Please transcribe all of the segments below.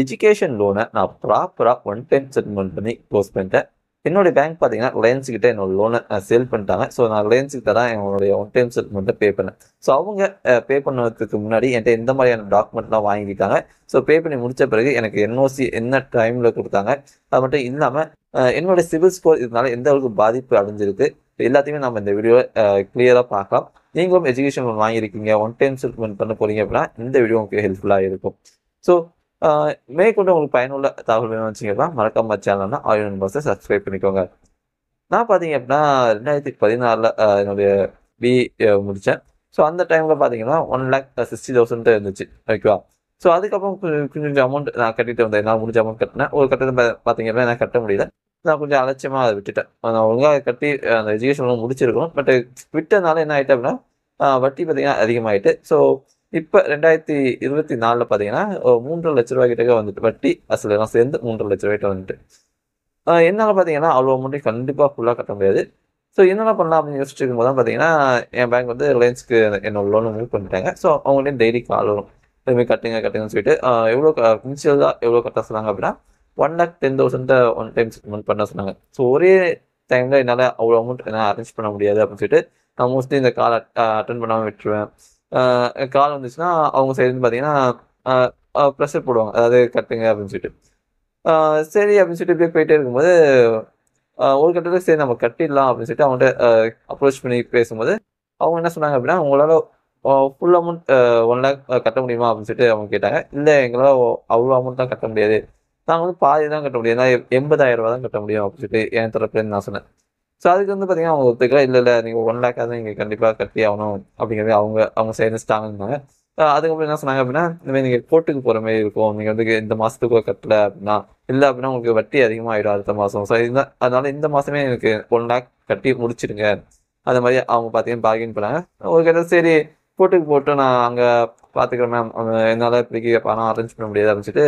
Education லோனை நான் ப்ராப்பராக ஒன் டைம் செட்டில்மெண்ட் பண்ணி க்ளோஸ் பண்ணிட்டேன். என்னுடைய பேங்க் பார்த்தீங்கன்னா ரிலையன்ஸ் கிட்ட என்னோட லோனை சேல் பண்ணிட்டாங்க. ஸோ நான் ரிலையன்ஸ் கிட்ட தான் என்னுடைய ஒன் டைம் செட்டில்மெண்ட்டை பே பண்ணேன். ஸோ அவங்க பே பண்ணதுக்கு முன்னாடி என்கிட்ட எந்த மாதிரியான டாக்குமெண்ட்லாம் வாங்கிக்கிட்டாங்க. ஸோ பே பண்ணி முடித்த பிறகு எனக்கு என்ஓசி என்ன டைமில் கொடுத்தாங்க. அது மட்டும் இல்லாமல் என்னுடைய சிவில் ஸ்கோர் இதனால எந்த அளவுக்கு பாதிப்பு அடைஞ்சிருக்கு எல்லாத்தையுமே நம்ம இந்த வீடியோவில் கிளியராக பார்க்கலாம். நீங்களும் எஜுகேஷன் லோன் வாங்கியிருக்கீங்க, ஒன் டைம் செட்டில்மெண்ட் பண்ண போகிறீங்க அப்படின்னா இந்த வீடியோ உங்களுக்கு ஹெல்ப்ஃபுல்லாக இருக்கும். ஸோ மேற்கொண்டு உங்களுக்கு பயனுள்ள தகவல் வேணும்னு வச்சிங்கன்னா மறக்காம சேனல்னா ஆயுள் நண்பர்ஸை சப்ஸ்கிரைப் பண்ணிக்கோங்க. நான் பார்த்தீங்க அப்படின்னா 2014 என்னுடைய பி முடித்தேன். ஸோ அந்த டைமில் பார்த்தீங்கன்னா 1,60,000 இருந்துச்சு. ஓகேவா. ஸோ அதுக்கப்புறம் கொஞ்சம் அமௌண்ட் நான் கட்டிட்டு வந்தேன். நான் முடிஞ்ச அமௌண்ட் கட்டினேன். ஒரு கட்டத்தில் பார்த்தீங்க அப்படின்னா நான் கட்ட முடியல. நான் கொஞ்சம் அலட்சியமாக அதை விட்டுட்டேன். நான் ஒழுங்காக கட்டி அந்த எஜுகேஷன் லோன் முடிச்சிருக்கணும். பட் விட்டனால என்ன ஆகிட்டு அப்படின்னா வட்டி பார்த்தீங்கன்னா அதிகமாகிட்டு. ஸோ இப்போ 2024 பார்த்தீங்கன்னா 3,00,000 ரூபாய் கிட்டக்க வந்துட்டு வட்டி அசலெல்லாம் சேர்ந்து 3,00,000 ரூபாய்ட்டு வந்துட்டு என்னால் பார்த்தீங்கன்னா அவ்வளோ அமௌண்ட்டையும் கண்டிப்பாக ஃபுல்லாக கட்ட முடியாது. ஸோ என்னென்ன பண்ணலாம் அப்படின்னு யோசிச்சுட்டு இருக்கும்போது தான் பார்த்தீங்கன்னா என் பேங்க் வந்து ரிலையன்ஸ்க்கு என்னோட லோனை மூவ் பண்ணிட்டாங்க. ஸோ அவங்கள்டையும் டெய்லி கால் வரும், இதுமாதிரி கட்டுங்கன்னு சொல்லிட்டு எவ்வளோ இனிஷியலாக எவ்வளோ கட்ட சொன்னாங்க அப்படின்னா 1,10,000 ஒன் டைம் செட்டில்மெண்ட் பண்ண சொன்னாங்க. ஸோ ஒரே டைமில் என்னால் அவ்வளோ அமௌண்ட் என்னால் அரேஞ்ச் பண்ண முடியாது அப்படின்னு சொல்லிட்டு நான் மோஸ்ட்லி இந்த கால் அட்டன் பண்ணாமல் விட்டுருவேன். கால் வந்துச்சுன்னா அவங்க சைடுன்னு பார்த்தீங்கன்னா ப்ரெஷர் போடுவாங்க, அதாவது கட்டுங்க அப்படின்னு சொல்லிட்டு. சரி அப்படின்னு சொல்லிட்டு இப்படியே போயிட்டே இருக்கும்போது ஒரு கட்டத்தில் சரி நம்ம கட்டிடலாம் அப்படின்னு சொல்லிட்டு அவங்கள்ட்ட அப்ரோச் பண்ணி பேசும்போது அவங்க என்ன சொன்னாங்க அப்படின்னா உங்களால் ஃபுல் அமௌண்ட் 1,00,000 கட்ட முடியுமா அப்படின்னு சொல்லிட்டு அவங்க கேட்டாங்க. இல்லை எங்களால் அவ்வளோ அமௌண்ட் தான் கட்ட முடியாது, நாங்கள் வந்து பாதி தான் கட்ட முடியும், ஏன்னா 80,000 ரூபா தான் கட்ட முடியும் அப்படின்னு சொல்லிட்டு என் தரப்புலேருந்து நான் சொன்னேன். ஸோ அதுக்கு வந்து பார்த்தீங்கன்னா அவங்க ஒத்துக்கல. இல்லை நீங்கள் 1,00,000 தான் நீங்கள் கண்டிப்பாக கட்டி ஆகணும் அப்படிங்கிறது அவங்க சைடு ஸ்ட்ராங்காக. அதுக்கப்புறம் என்ன சொன்னாங்க அப்படின்னா இந்தமாதிரி நீங்கள் கோர்ட்டுக்கு போகிற மாதிரி இருக்கும், நீங்கள் வந்து இந்த மாதத்துக்குள்ள கட்டலை அப்படின்னா இல்லை அப்படின்னா உங்களுக்கு வட்டி அதிகமாகிடும் அடுத்த மாதம். ஸோ அதனால இந்த மாதமே எனக்கு 1,00,000 கட்டி முடிச்சிடுங்க. அது மாதிரி அவங்க பார்த்தீங்கன்னா பார்கெயின் பண்ணாங்க. ஒரு கட்டத்தில் சரி கோர்ட்டுக்கு போட்டு நான் அங்கே பார்த்துக்கிறேன் மேம், என்னால் இப்படிக்கு பணம் அரேஞ்ச் பண்ண முடியாது அப்படின்னு சொல்லிட்டு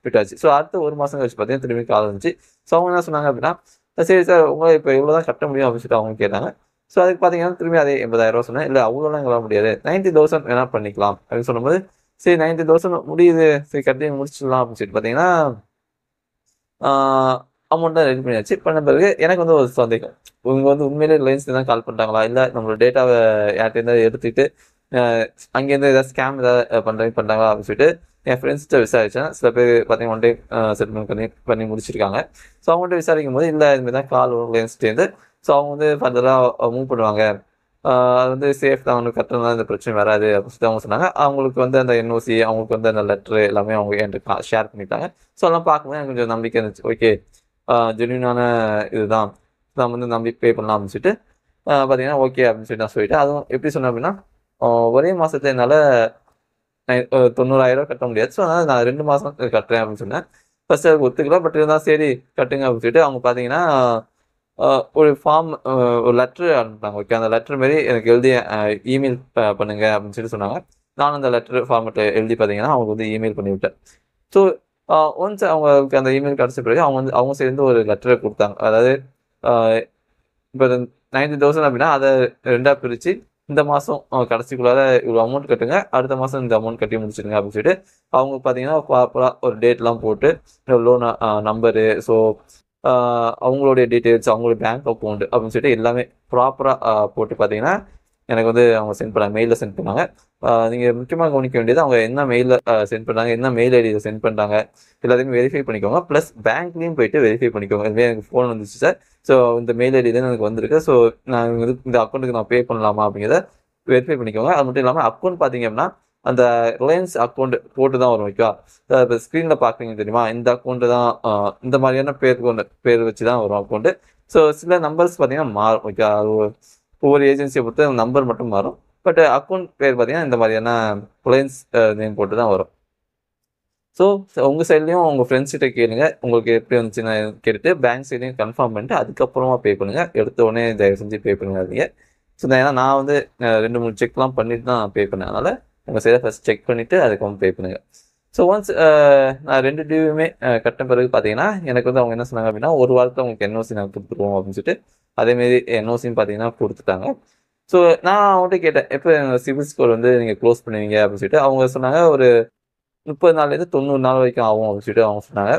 விட்டாச்சு. ஸோ அடுத்த ஒரு மாதம் கழிச்சு பார்த்தீங்கன்னா திரும்பி கால் வந்துச்சு. ஸோ அவங்க என்ன சொன்னாங்க அப்படின்னா சரி சார் உங்களை இப்போ இவ்வளோ தான் கட்ட முடியும் அப்படின்னு சொல்லிட்டு அவங்க கேட்டாங்க. ஸோ அதுக்கு பார்த்தீங்கன்னா திரும்பி அதே 80,000 ரூபா சொன்னேன். இல்லை அவ்வளோலாம் எங்களால் முடியாது, 90,000 வேணால் பண்ணிக்கலாம் அப்படின்னு சொல்லும்போது சரி 90,000 முடியுது, சரி கட்டி முடிச்சிடலாம் அப்படின்னு சொல்லிட்டு பார்த்தீங்கன்னா அமௌண்ட்டாக ரெடி பண்ணியாச்சு. பண்ண பிறகு எனக்கு வந்து ஒரு சந்தேகம், இவங்க வந்து உண்மையிலே ரிலையன்ஸ் தான் கால் பண்ணிட்டாங்களா, இல்லை நம்மளோட டேட்டாவை யார்கிட்ட எடுத்துக்கிட்டு அங்கேருந்து ஏதாவது ஸ்கேம் ஏதாவது பண்ணுறாங்களா அப்படின்னு சொல்லிட்டு என் ஃப்ரெண்ட்ஸ்கிட்ட விசாரித்தேன். சில பேர் பார்த்தீங்கன்னா ஒன் டே செட்டில்மெண்ட் பண்ணி முடிச்சிருக்காங்க. ஸோ அவங்கள்ட்ட விசாரிக்கும் போது இல்லை இதுமாதிரி தான் கால் வரும் ரிலையன்ஸ்லேருந்து. ஸோ அவங்க வந்து ஃபர்தராக மூவ் பண்ணுவாங்க, அது வந்து சேஃப் தான், அவங்களுக்கு கட்டணம் இந்த பிரச்சனை வராது அப்படின்னு சொல்லிட்டு அவங்க சொன்னாங்க. அவங்களுக்கு வந்து அந்த என்ஓசி, அவங்களுக்கு வந்து அந்த லெட்ரு எல்லாமே அவங்க என்கிட்ட ஷேர் பண்ணிட்டாங்க. ஸோ அதெல்லாம் பார்க்கும்போது எனக்கு கொஞ்சம் நம்பிக்கை இருந்துச்சு. ஓகே ஜென்யூனான இதுதான், நம்ம வந்து நம்பி பே பண்ணலாம் அப்படின்னு சொல்லிட்டு பார்த்தீங்கன்னா ஓகே அப்படின்னு சொல்லிட்டு நான் சொல்லிட்டேன். அதுவும் எப்படி சொன்னேன் அப்படின்னா ஒரே மாதத்துல என்னால் 90,000 கட்ட முடியாது. ஸோ அதனால் நான் 2 மாதம் கட்டுறேன் அப்படின்னு சொன்னேன். ஃபர்ஸ்ட் அதுக்கு ஒத்துக்கலாம். பட் இருந்தால் சரி கட்டுங்க அப்படின்னு சொல்லிட்டு அவங்க பார்த்தீங்கன்னா ஒரு ஃபார்ம் ஒரு லெட்ரு அனுப்பினாங்க. ஓகே அந்த லெட்ரு மாரி எனக்கு எழுதி இமெயில் பண்ணுங்க அப்படின்னு சொல்லி சொன்னாங்க. நானும் அந்த லெட்ரு ஃபார்மெட்டை எழுதி பார்த்தீங்கன்னா அவங்களுக்கு வந்து இமெயில் பண்ணி விட்டேன். ஸோ ஒன்ஸ் அவங்களுக்கு அந்த இமெயில் கிடச்ச பிறகு அவங்க சேர்ந்து ஒரு லெட்டரை கொடுத்தாங்க. அதாவது இப்போ 90,000 அப்படின்னா அதை 2ஆக பிரித்து இந்த மாதம் கடைசிக்குள்ளார இவ்வளோ அமௌண்ட் கட்டுங்க, அடுத்த மாதம் இந்த அமௌண்ட் கட்டி முடிச்சிடுங்க அப்படின்னு சொல்லிட்டு அவங்க பார்த்தீங்கன்னா ப்ராப்பராக ஒரு டேட்லாம் போட்டு லோன் நம்பரு, ஸோ அவங்களுடைய டீட்டெயில்ஸ், அவங்களுடைய பேங்க் அக்கௌண்ட் அப்படின்னு சொல்லிட்டு எல்லாமே ப்ராப்பராக போட்டு பார்த்தீங்கன்னா எனக்கு வந்து அவங்க சென்ட் பண்ணாங்க, மெயிலில் சென்ட் பண்ணாங்க. நீங்கள் முக்கியமாக கவனிக்க வேண்டியது அவங்க என்ன மெயிலில் சென்ட் பண்ணாங்க, என்ன மெயில் ஐடியில் சென்ட் பண்ணுறாங்க எல்லாத்தையுமே வெரிஃபை பண்ணிக்கோங்க. ப்ளஸ் பேங்க்லேயும் போயிட்டு வெரிஃபை பண்ணிக்கோங்க. இதுவே எனக்கு ஃபோன் வந்துச்சு சார், ஸோ இந்த மெயில் ஐடி தான் எனக்கு வந்திருக்கு, ஸோ நான் இந்த அக்கௌண்ட்டுக்கு நான் பே பண்ணலாமா அப்படிங்கிறத வெரிஃபை பண்ணிக்கோங்க. அது மட்டும் இல்லாமல் அக்கௌண்ட் பார்த்தீங்க அப்படின்னா அந்த ரிலையன்ஸ் அக்கௌண்ட் போட்டு தான் வரும். ஓகேவா. இப்போ ஸ்க்ரீனில் பார்க்குறீங்க தெரியுமா, இந்த அக்கௌண்ட்டு தான் இந்த மாதிரியான பேர் வச்சு தான் வரும் அக்கௌண்ட்டு. ஸோ சில நம்பர்ஸ் பார்த்தீங்கன்னா மாறும். ஓகே அது ஒவ்வொரு ஏஜென்சியை பொறுத்து நம்பர் மட்டும் மாறும். பட் அக்கௌண்ட் பேர் பார்த்தீங்கன்னா இந்த மாதிரியான ரிலையன்ஸ் நேம் போட்டு தான் வரும். ஸோ உங்கள் சைட்லேயும் உங்கள் ஃப்ரெண்ட்ஸ் கிட்ட கேளுங்க, உங்களுக்கு எப்படி வந்துச்சுன்னு கேட்டுட்டு பேங்க் சைட்லையும் கன்ஃபார்ம் பண்ணிட்டு அதுக்கப்புறமா பே பண்ணுங்கள். எடுத்த உடனே தயவு செஞ்சு பே பண்ணுங்க. ஸோ ஏன்னா நான் வந்து 2-3 செக்லாம் பண்ணிட்டு தான் பே பண்ணேன். அதனால் உங்கள் சைடை ஃபஸ்ட் செக் பண்ணிவிட்டு அதுக்கப்புறம் பே பண்ணுங்கள். ஸோ ஒன்ஸ் நான் 2 டியூவுமே கட்ட பிறகு பார்த்தீங்கன்னா எனக்கு வந்து அவங்க என்ன சொன்னாங்க அப்படின்னா ஒரு வாரத்தில் உங்களுக்கு என்ஓசி நாங்கள் கொடுத்துருவோம் அப்படின்னு சொல்லிட்டு அதேமாரி என்ஓசின்னு பார்த்தீங்கன்னா கொடுத்துட்டாங்க. ஸோ நான் அவங்கள்ட்ட கேட்டேன் எப்போ சிவில் ஸ்கோர் வந்து நீங்கள் க்ளோஸ் பண்ணுவீங்க அப்படின்னு சொல்லிட்டு அவங்க சொன்னாங்க ஒரு 30 நாள்லேருந்து 90 நாள் வரைக்கும் ஆகும் அப்படின்னு சொல்லிட்டு அவங்க சொன்னாங்க.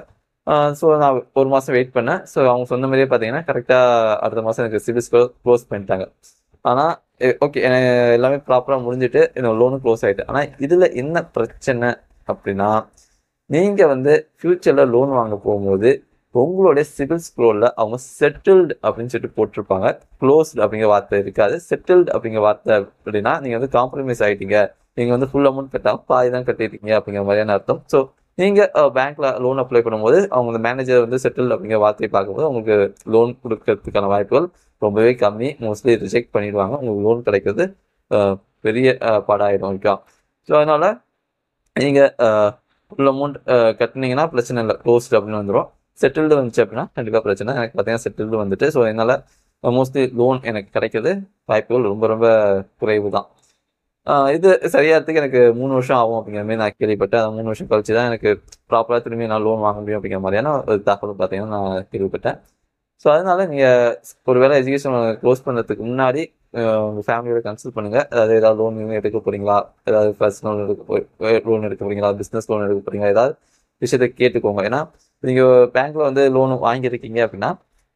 ஸோ நான் 1 மாதம் வெயிட் பண்ணேன். ஸோ அவங்க சொன்ன மாதிரியே பார்த்தீங்கன்னா கரெக்டாக அடுத்த மாதம் எனக்கு சிபில் ஸ்கோர் க்ளோஸ் பண்ணிட்டாங்க. ஆனால் ஓகே எல்லாமே ப்ராப்பராக முடிஞ்சுட்டு என்னோட லோனும் க்ளோஸ் ஆகிட்டு. ஆனால் இதில் என்ன பிரச்சனை அப்படின்னா, நீங்கள் வந்து ஃப்யூச்சரில் லோன் வாங்க போகும்போது உங்களுடைய சிபில் ஸ்கோரில் அவங்க செட்டில்டு அப்படின்னு சொல்லிட்டு போட்டிருப்பாங்க. க்ளோஸ்டு அப்படிங்கிற வார்த்தை இருக்காது. செட்டில்டு அப்படிங்கிற வார்த்தை அப்படின்னா நீங்கள் வந்து காம்ப்ரமைஸ் ஆகிட்டீங்க, நீங்கள் வந்து ஃபுல் அமௌண்ட் கட்டாமல் பாதி தான் கட்டிட்டீங்க அப்படிங்கிற மாதிரியான அர்த்தம். ஸோ நீங்கள் பேங்க்கில் லோன் அப்ளை பண்ணும்போது அவங்க அந்த மேனேஜர் வந்து செட்டில்டு அப்படிங்கிற வார்த்தையை பார்க்கும்போது உங்களுக்கு லோன் கொடுக்கறதுக்கான வாய்ப்புகள் ரொம்பவே கம்மி. மோஸ்ட்லி ரிஜெக்ட் பண்ணிடுவாங்க. உங்களுக்கு லோன் கிடைக்கிறது பெரிய பாடாயிடும். ஓகே, ஸோ அதனால் நீங்கள் ஃபுல் அமௌண்ட் கட்டினீங்கன்னா பிரச்சனை இல்லை, க்ளோஸ்டு அப்படின்னு வந்துடும். செட்டில்டு வந்துச்சு அப்படின்னா கண்டிப்பாக பிரச்சனை. எனக்கு பார்த்தீங்கன்னா செட்டில்டு வந்துட்டு. ஸோ என்னால் மோஸ்ட்லி லோன் எனக்கு கிடைக்கிறது வாய்ப்புகள் ரொம்ப ரொம்ப குறைவு தான். இது சரியாகிறதுக்கு எனக்கு 3 வருஷம் ஆகும் அப்படிங்கிற மாதிரி நான் கேள்விப்பட்டேன். அது 3 வருஷம் கழிச்சு தான் எனக்கு ப்ராப்பராக திரும்பி நான் லோன் வாங்க முடியும் அப்படிங்கிற மாதிரியான ஒரு தகவல் பார்த்தீங்கன்னா நான் கேள்விப்பட்டேன். ஸோ அதனால் நீங்கள் ஒரு வேளை எஜுகேஷன் க்ளோஸ் பண்ணுறதுக்கு முன்னாடி உங்கள் ஃபேமிலியோட கன்சல்ட் பண்ணுங்கள். அதாவது ஏதாவது லோன் எடுக்க போகிறீங்களா, ஏதாவது பர்சனல் லோன் எடுக்க போகிறீங்களா, பிஸ்னஸ் லோன் எடுக்க போகிறீங்களா, ஏதாவது விஷயத்தை கேட்டுக்கோங்க. ஏன்னா நீங்கள் பேங்க்கில் வந்து லோன் வாங்கியிருக்கீங்க அப்படின்னா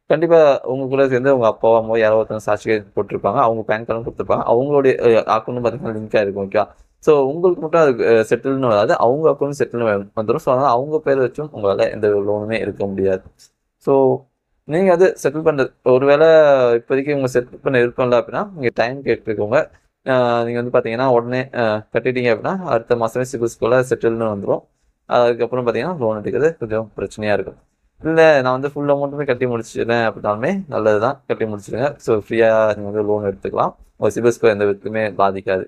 கண்டிப்பாக உங்க கூட சேர்ந்து உங்கள் அப்பாவோ அம்மாவோ யாரோ ஒருத்தவங்க சாட்சிகள் போட்டிருப்பாங்க. அவங்க பேங்க் கார்டும் கொடுத்துருப்பாங்க. அவங்களுடைய அக்கௌண்ட்டும் பார்த்தீங்கன்னா லிங்காக இருக்கும். ஓகே, ஸோ உங்களுக்கு மட்டும் அது செட்டில்னு வராது, அவங்க அக்கௌண்ட் செட்டில்னு வந்துடும். ஸோ அதனால் அவங்க பேர் வச்சும் உங்களால் எந்த லோனுமே எடுக்க முடியாது. ஸோ நீங்கள் அது செட்டில் பண்ணுறது ஒரு வேளை இப்போதைக்கு உங்கள் செட்டில் பண்ண விருப்பம் அப்படின்னா நீங்கள் டைம் கேட்டுக்கோங்க. நீங்கள் வந்து பார்த்தீங்கன்னா உடனே கட்டிட்டீங்க அப்படின்னா அடுத்த மாதமே சிபில் ஸ்கோரில் செட்டில்னு வந்துடும். அதுக்கப்புறம் பார்த்தீங்கன்னா லோன் எடுக்கிறது கொஞ்சம் பிரச்சனையாக இருக்கும். இல்லை நான் வந்து ஃபுல் அமௌண்ட்டுமே கட்டி முடிச்சிடுறேன் அப்படின்னாலுமே நல்லது தான், கட்டி முடிச்சிடுங்க. ஸோ ஃப்ரீயாக நீங்கள் வந்து லோன் எடுத்துக்கலாம். உங்கள் சிபில் ஸ்கோர் எந்த விதத்துலையுமே பாதிக்காது.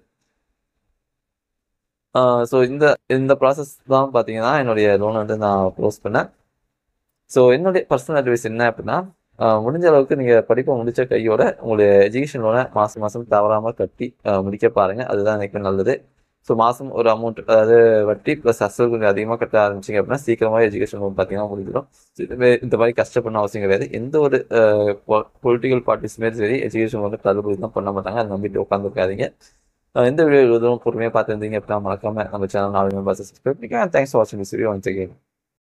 ஸோ இந்த இந்த ப்ராசஸ் தான் பார்த்தீங்கன்னா என்னுடைய லோனை வந்து நான் க்ளோஸ் பண்ணேன். ஸோ என்னுடைய பர்சனல் அட்வைஸ் என்ன அப்படின்னா, முடிஞ்ச அளவுக்கு நீங்கள் படிப்பை முடித்த கையோட உங்களுடைய எஜுகேஷன் லோனை மாதம் மாதம் தவறாமல் கட்டி முடிக்க பாருங்கள். அதுதான் எனக்கு நல்லது. ஸோ மாதம் ஒரு அமௌண்ட், அதாவது வட்டி ப்ளஸ் அசல் கொஞ்சம் அதிகமாக கட்ட ஆரம்பிச்சிங்க அப்படின்னா சீக்கிரமாக எஜுகேஷன் லோன் பார்த்தீங்கன்னா முடிஞ்சிடும். இந்த மாதிரி கஷ்டப்படணும் அவசியம் கிடையாது. எந்த ஒரு பொலிட்டிக்கல் பார்ட்டிஸுமே சரி எஜுகேஷன் லோன் தள்ளுபடி தான் பண்ண மாட்டாங்க. அதை நம்பிட்டு உட்காந்துருக்காதீங்க. இந்த வீடியோ எதுவும் பொறுமையாக பார்த்துருந்தீங்க அப்படின்னா மறக்காம நம்ம சேனல் 4 மெம்பர்ஸை சப்ஸ்கிரைப் பண்ணிக்கோங்க. தேங்க்ஸ் ஃபார் வாட்சிங் திஸ் வீடியோ ஒன்ஸ் அகைன்.